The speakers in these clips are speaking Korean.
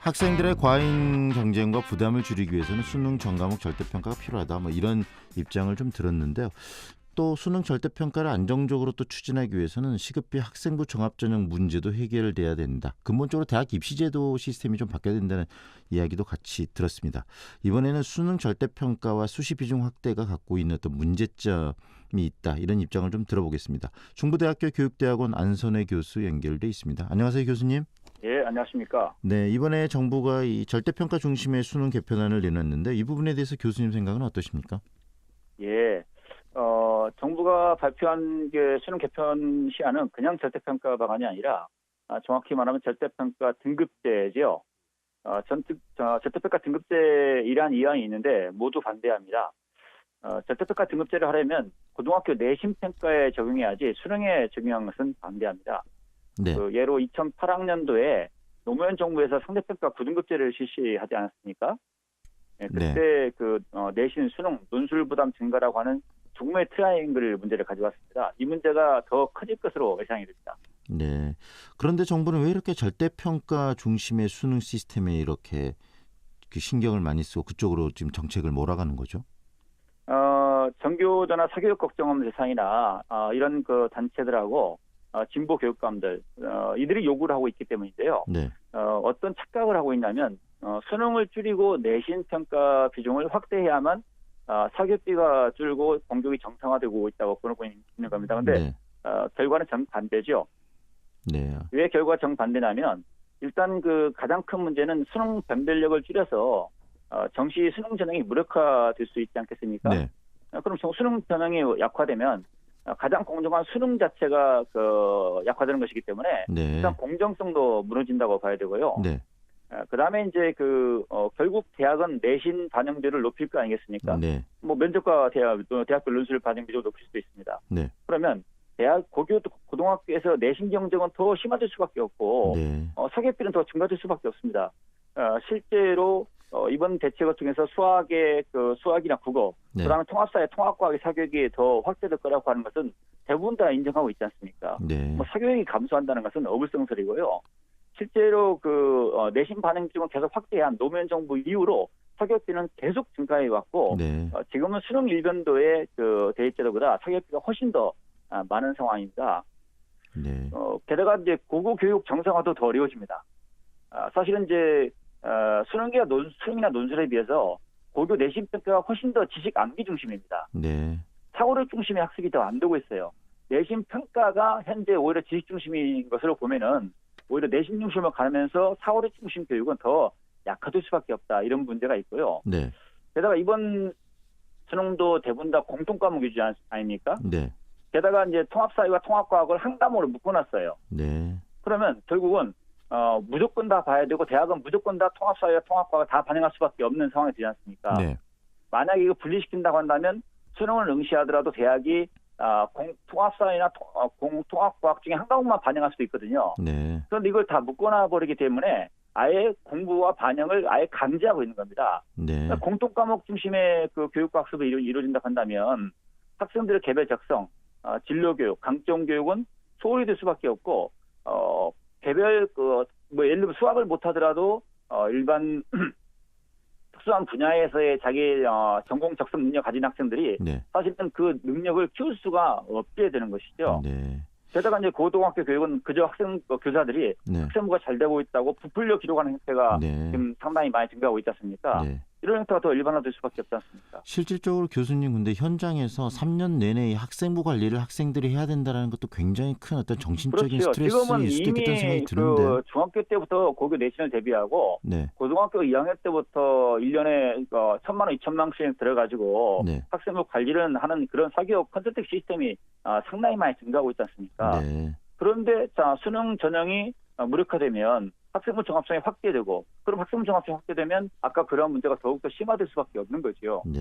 학생들의 과잉 경쟁과 부담을 줄이기 위해서는 수능 전과목 절대평가가 필요하다. 뭐 이런 입장을 좀 들었는데요. 또 수능 절대평가를 안정적으로 또 추진하기 위해서는 시급히 학생부 종합전형 문제도 해결돼야 된다. 근본적으로 대학 입시제도 시스템이 좀 바뀌어야 된다는 이야기도 같이 들었습니다. 이번에는 수능 절대평가와 수시 비중 확대가 갖고 있는 어떤 문제점이 있다. 이런 입장을 좀 들어보겠습니다. 중부대학교 교육대학원 안선혜 교수 연결돼 있습니다. 안녕하세요, 교수님. 예, 안녕하십니까. 네, 이번에 정부가 이 절대평가 중심의 수능 개편안을 내놨는데 이 부분에 대해서 교수님 생각은 어떠십니까? 예, 정부가 발표한 게 수능 개편 시안은 그냥 절대평가 방안이 아니라 정확히 말하면 절대평가 등급제죠. 절대평가 등급제 1안, 2안이 있는데 모두 반대합니다. 절대평가 등급제를 하려면 고등학교 내신 평가에 적용해야지 수능에 적용한 것은 반대합니다. 네. 예로 2008학년도에 노무현 정부에서 상대평가 9등급제를 실시하지 않았습니까? 예, 그때 내신 수능 논술 부담 증가라고 하는 종묘의 트라이앵글 문제를 가져왔습니다. 이 문제가 더 커질 것으로 예상이 됩니다. 네. 그런데 정부는 왜 이렇게 절대평가 중심의 수능 시스템에 이렇게 신경을 많이 쓰고 그쪽으로 지금 정책을 몰아가는 거죠? 전교조나 사교육 걱정업 대상이나 이런 단체들하고 진보 교육감들 이들이 요구를 하고 있기 때문인데요. 네. 어떤 착각을 하고 있냐면 수능을 줄이고 내신 평가 비중을 확대해야만 사교육비가 줄고 공교육이 정상화되고 있다고 보고 있는 겁니다. 그런데 네. 결과는 정반대죠. 네. 왜 결과가 정반대냐면 일단 가장 큰 문제는 수능 변별력을 줄여서 정시 수능 전형이 무력화될 수 있지 않겠습니까? 네. 그럼 수능 전형이 약화되면 가장 공정한 수능 자체가 약화되는 것이기 때문에 네. 일단 공정성도 무너진다고 봐야 되고요. 네. 그다음에 이제 결국 대학은 내신 반영률을 높일 거 아니겠습니까? 네. 뭐 면접과 대학별 논술 반영률을 높일 수도 있습니다. 네. 그러면 고등학교에서 내신 경쟁은 더 심화될 수밖에 없고 네. 사교육비는 더 증가될 수밖에 없습니다. 실제로 이번 대책을 통해서 수학이나 국어, 네. 그다음에 통합사회, 통합과학의 사교육이 더 확대될 거라고 하는 것은 대부분 다 인정하고 있지 않습니까? 네. 뭐 사교육이 감소한다는 것은 어불성설이고요. 실제로 내신 반영 비중은 계속 확대한 노무현 정부 이후로 사교육비는 계속 증가해 왔고 네. 지금은 수능 일변도의 대입제도보다 사교육비가 훨씬 더 많은 상황입니다. 네. 게다가 이제 고교 교육 정상화도 더 어려워집니다. 사실은 이제 수능이나 논술에 비해서 고교 내신 평가가 훨씬 더 지식 암기 중심입니다. 네. 사고력 중심의 학습이 더 안 되고 있어요. 내신 평가가 현재 오히려 지식 중심인 것으로 보면은 오히려 내신 중심으로 가면서 사고력 중심 교육은 더 약화될 수밖에 없다. 이런 문제가 있고요. 네. 게다가 이번 수능도 대부분 다 공통 과목 위주 아닙니까? 네. 게다가 이제 통합사회와 통합과학을 한 과목으로 묶어놨어요. 네. 그러면 결국은 무조건 다 봐야 되고 대학은 무조건 다 통합사회와 통합과학을 다 반영할 수밖에 없는 상황이 되지 않습니까? 네. 만약에 이거 분리시킨다고 한다면 수능을 응시하더라도 대학이 통합사회나 통합과학 중에 한 과목만 반영할 수도 있거든요. 네. 그런데 이걸 다 묶어놔 버리기 때문에 아예 공부와 반영을 아예 강제하고 있는 겁니다. 네. 그러니까 공통 과목 중심의 교육과 학습이 이루어진다고 한다면 학생들의 개별 적성, 진로교육, 강점교육은 소홀히 될 수밖에 없고 개별 예를 들면 수학을 못하더라도 일반 특수한 분야에서의 자기 전공 적성 능력 가진 학생들이 네. 사실은 그 능력을 키울 수가 없게 되는 것이죠. 네. 게다가 이제 고등학교 교육은 그저 교사들이 네. 학생부가 잘 되고 있다고 부풀려 기록하는 형태가 네. 지금 상당히 많이 증가하고 있지 않습니까? 네. 이런 형태가 더 일반화될 수밖에 없지 않습니까? 실질적으로 교수님 근데 현장에서 3년 내내 이 학생부 관리를 학생들이 해야 된다는 것도 굉장히 큰 어떤 정신적인 그렇죠. 지금은 스트레스일 수도 이미 있겠다는 생각이 드는데. 중학교 때부터 고교 내신을 대비하고 네. 고등학교 2학년 때부터 1년에 1,000만 원, 2,000만 원씩 들어가지고 네. 학생부 관리를 하는 그런 사교육 컨설팅 시스템이 상당히 많이 증가하고 있지 않습니까? 네. 그런데 수능 전형이 무력화되면 학생부 종합성이 확대되고 그럼 학생부 종합성이 확대되면 아까 그런 문제가 더욱더 심화될 수밖에 없는 거죠. 네.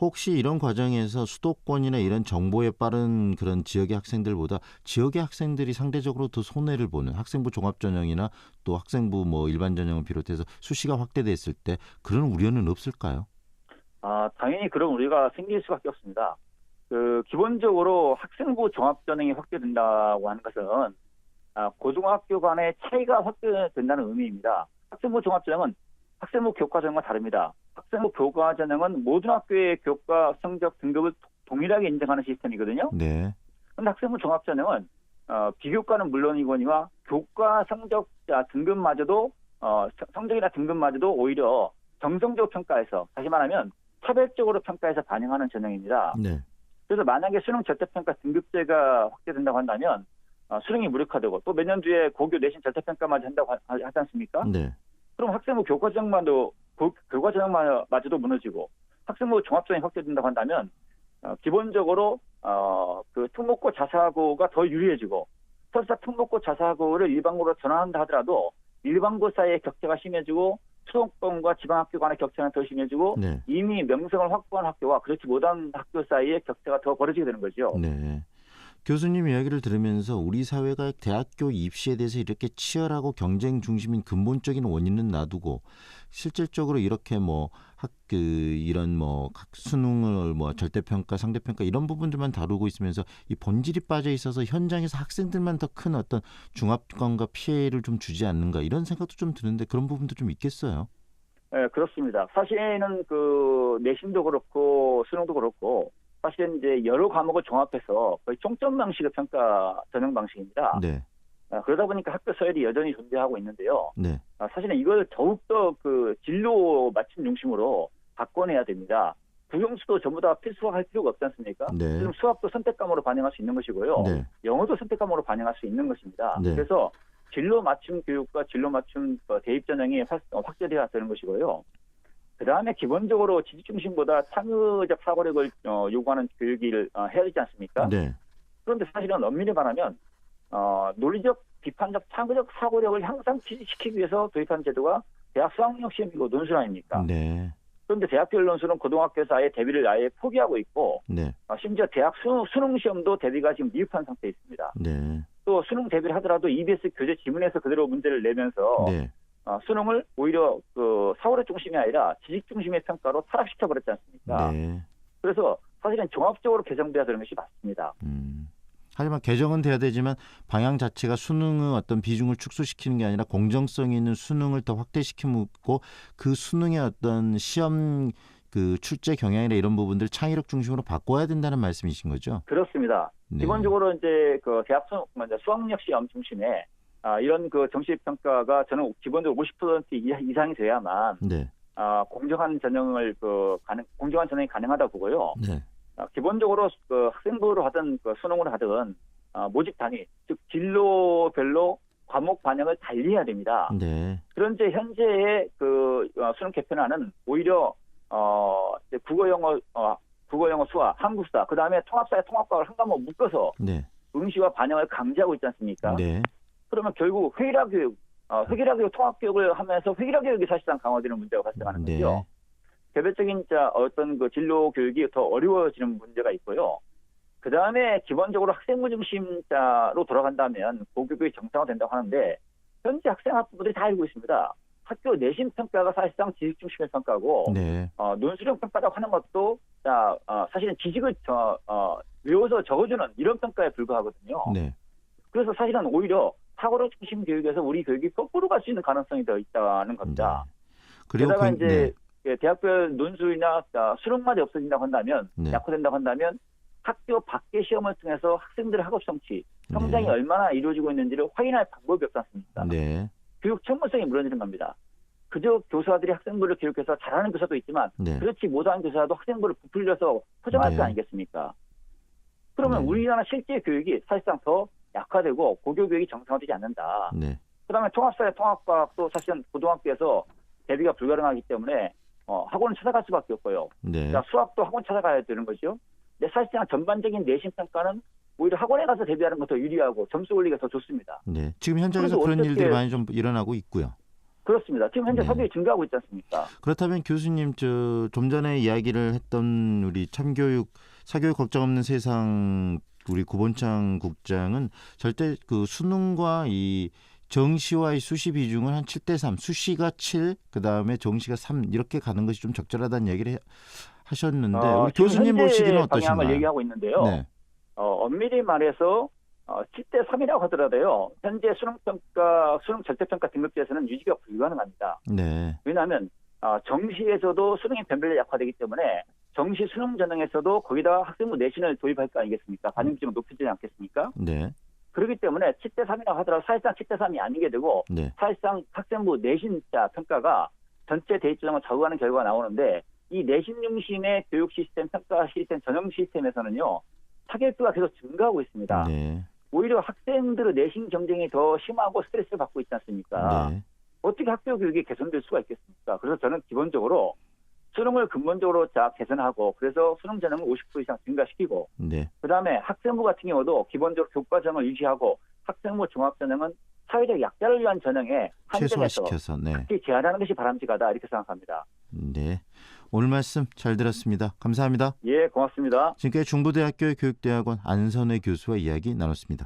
혹시 이런 과정에서 수도권이나 이런 정보에 빠른 그런 지역의 학생들보다 지역의 학생들이 상대적으로 더 손해를 보는 학생부 종합전형이나 또 학생부 일반 전형을 비롯해서 수시가 확대됐을 때 그런 우려는 없을까요? 당연히 그런 우려가 생길 수밖에 없습니다. 기본적으로 학생부 종합전형이 확대된다고 하는 것은 고등학교 간의 차이가 확대된다는 의미입니다. 학생부 종합전형은 학생부 교과전형과 다릅니다. 학생부 교과전형은 모든 학교의 교과 성적 등급을 동일하게 인정하는 시스템이거든요. 네. 그런데 학생부 종합전형은 비교과는 물론이거니와 교과 성적 등급마저도 성적이나 등급마저도 오히려 정성적 평가에서, 다시 말하면 차별적으로 평가해서 반영하는 전형입니다. 네. 그래서 만약에 수능 절대평가 등급제가 확대된다고 한다면 수능이 무력화되고 또 몇 년 뒤에 고교 내신 절대평가마저 한다고 하지 않습니까? 네. 그럼 학생부 교과전형마저도 무너지고 학생부 종합전형이 확대된다고 한다면 기본적으로 그 특목고 자사고가 더 유리해지고, 설사 특목고 자사고를 일반고로 전환한다 하더라도 일반고 사이의 격차가 심해지고 수도권과 지방학교 간의 격차는 더 심해지고 네. 이미 명성을 확보한 학교와 그렇지 못한 학교 사이의 격차가 더 벌어지게 되는 거죠. 네. 교수님 이야기를 들으면서 우리 사회가 대학교 입시에 대해서 이렇게 치열하고 경쟁 중심인 근본적인 원인은 놔두고 실질적으로 이렇게 이런 수능을 절대평가, 상대평가 이런 부분들만 다루고 있으면서 이 본질이 빠져 있어서 현장에서 학생들만 더 큰 어떤 중압감과 피해를 좀 주지 않는가 이런 생각도 좀 드는데 그런 부분도 좀 있겠어요. 네, 그렇습니다. 사실은 그 내신도 그렇고 수능도 그렇고 사실은 이제 여러 과목을 종합해서 거의 총점 방식의 평가 전형 방식입니다. 네. 그러다 보니까 학교 서열이 여전히 존재하고 있는데요. 네. 사실은 이걸 더욱더 그 진로 맞춤 중심으로 바꿔내야 됩니다. 국영수도 전부 다 필수화할 필요가 없지 않습니까? 네. 지금 수학도 선택과목으로 반영할 수 있는 것이고요. 네. 영어도 선택과목으로 반영할 수 있는 것입니다. 네. 그래서 진로 맞춤 교육과 진로 맞춤 대입 전형이 확대돼야 되는 것이고요. 그다음에 기본적으로 지식 중심보다 창의적 사고력을 요구하는 교육을 해야 되지 않습니까? 네. 그런데 사실은 엄밀히 말하면 논리적, 비판적, 창의적 사고력을 항상 지식시키기 위해서 도입한 제도가 대학 수학력 시험이고 논술 아닙니까? 네. 그런데 대학별 논술은 고등학교에서 아예 대비를 아예 포기하고 있고 네. 심지어 대학 수능 시험도 대비가 지금 미흡한 상태에 있습니다. 네. 또 수능 대비를 하더라도 EBS 교재 지문에서 그대로 문제를 내면서 네. 수능을 오히려 그 사고력 중심이 아니라 지식 중심의 평가로 타락시켜 버렸지 않습니까? 네. 그래서 사실은 종합적으로 개정돼야 되는 것이 맞습니다. 하지만 개정은 돼야 되지만 방향 자체가 수능의 어떤 비중을 축소시키는 게 아니라 공정성 있는 수능을 더 확대시키고 그 수능의 어떤 시험 그 출제 경향이나 이런 부분들 창의력 중심으로 바꿔야 된다는 말씀이신 거죠? 그렇습니다. 네. 기본적으로 이제 그 대학 수학력 시험 중심에 이런 그 정시 평가가 저는 기본적으로 50% 이상이 돼야만 네. 공정한 전형이 가능하다 보고요. 네. 기본적으로 그 학생부로 하든 그 수능으로 하든 모집 단위, 즉 진로별로 과목 반영을 달리해야 됩니다. 네. 그런데 현재의 그 수능 개편안은 오히려 이제 국어, 영어, 수학, 한국사, 그 다음에 통합사회, 통합과학을 한 과목 묶어서 네. 응시와 반영을 강제하고 있지 않습니까? 네. 그러면 결국 회계라 교육, 통합교육을 하면서 회계라 교육이 사실상 강화되는 문제가 발생하는 네. 거죠. 개별적인 어떤 그 진로 교육이 더 어려워지는 문제가 있고요. 그 다음에 기본적으로 학생부 중심자로 돌아간다면 고교육이 정상화된다고 하는데 현재 학부모들이 다 알고 있습니다. 학교 내신 평가가 사실상 지식 중심의 평가고 네. 논술형 평가라고 하는 것도 사실은 지식을 외워서 적어주는 이런 평가에 불과하거든요. 네. 그래서 사실은 오히려 사고력 중심 교육에서 우리 교육이 거꾸로 갈 수 있는 가능성이 더 있다는 겁니다. 그리고 게다가 이제 대학별 논술이나 수능마저 없어진다고 한다면, 네. 약화된다고 한다면 학교 밖의 시험을 통해서 학생들의 학업 성취, 성장이 네. 얼마나 이루어지고 있는지를 확인할 방법이 없지 않습니까? 네. 교육 전문성이 무너지는 겁니다. 그저 교사들이 학생부를 교육해서 잘하는 교사도 있지만 네. 그렇지 못한 교사도 학생부를 부풀려서 포장할 네. 거 아니겠습니까? 그러면 네. 우리나라 실제 교육이 사실상 더 약화되고 고교 교육이 정상화되지 않는다. 네. 그다음에 통합사회 통합과학도 사실은 고등학교에서 대비가 불가능하기 때문에 학원을 찾아갈 수밖에 없고요. 네. 자, 수학도 학원 찾아가야 되는 거죠. 근데 사실상 전반적인 내신 평가는 오히려 학원에 가서 대비하는 것도 유리하고 점수 올리기가 더 좋습니다. 네. 지금 현장에서 그래서 그런 어떻게- 일들이 많이 좀 일어나고 있고요. 그렇습니다. 지금 현재 네. 사교육이 증가하고 있지 않습니까? 그렇다면 교수님 좀 전에 이야기를 했던 우리 참교육 사교육 걱정 없는 세상 우리 구본창 국장은 절대 그 수능과 이 정시와 이 수시 비중을 한 7대3, 수시가 7, 그다음에 정시가 3 이렇게 가는 것이 좀 적절하다는 얘기를 하셨는데 우리 지금 교수님 현재 보시기는 방향을 어떠신가요? 얘기하고 있는데요. 네. 엄밀히 말해서 7대 3이라고 하더라도요. 현재 수능 절대평가 등급제에서는 유지가 불가능합니다. 네. 왜냐하면 정시에서도 수능의 변별력이 약화되기 때문에 정시 수능 전형에서도 거기다 학생부 내신을 도입할 거 아니겠습니까? 반영점을 높여지지 않겠습니까? 네. 그렇기 때문에 7대 3이라고 하더라도 사실상 7대 3이 아니게 되고 네. 사실상 학생부 내신자 평가가 전체 대입조정을 좌우하는 결과가 나오는데 이 내신 중심의 교육 시스템, 평가 시스템, 전형 시스템에서는요. 타격도가 계속 증가하고 있습니다. 네. 오히려 학생들의 내신 경쟁이 더 심하고 스트레스를 받고 있지 않습니까? 네. 어떻게 학교 교육이 개선될 수가 있겠습니까? 그래서 저는 기본적으로 수능을 근본적으로 개선하고 그래서 수능 전형을 50% 이상 증가시키고 네. 그다음에 학생부 같은 경우도 기본적으로 교과정을 유지하고 학생부 종합전형은 사회적 약자를 위한 전형에 한정해서 최소화시켜서. 네. 특히 제한하는 것이 바람직하다 이렇게 생각합니다. 네. 오늘 말씀 잘 들었습니다. 감사합니다. 예, 고맙습니다. 지금까지 중부대학교의 교육대학원 안선혜 교수와 이야기 나눴습니다.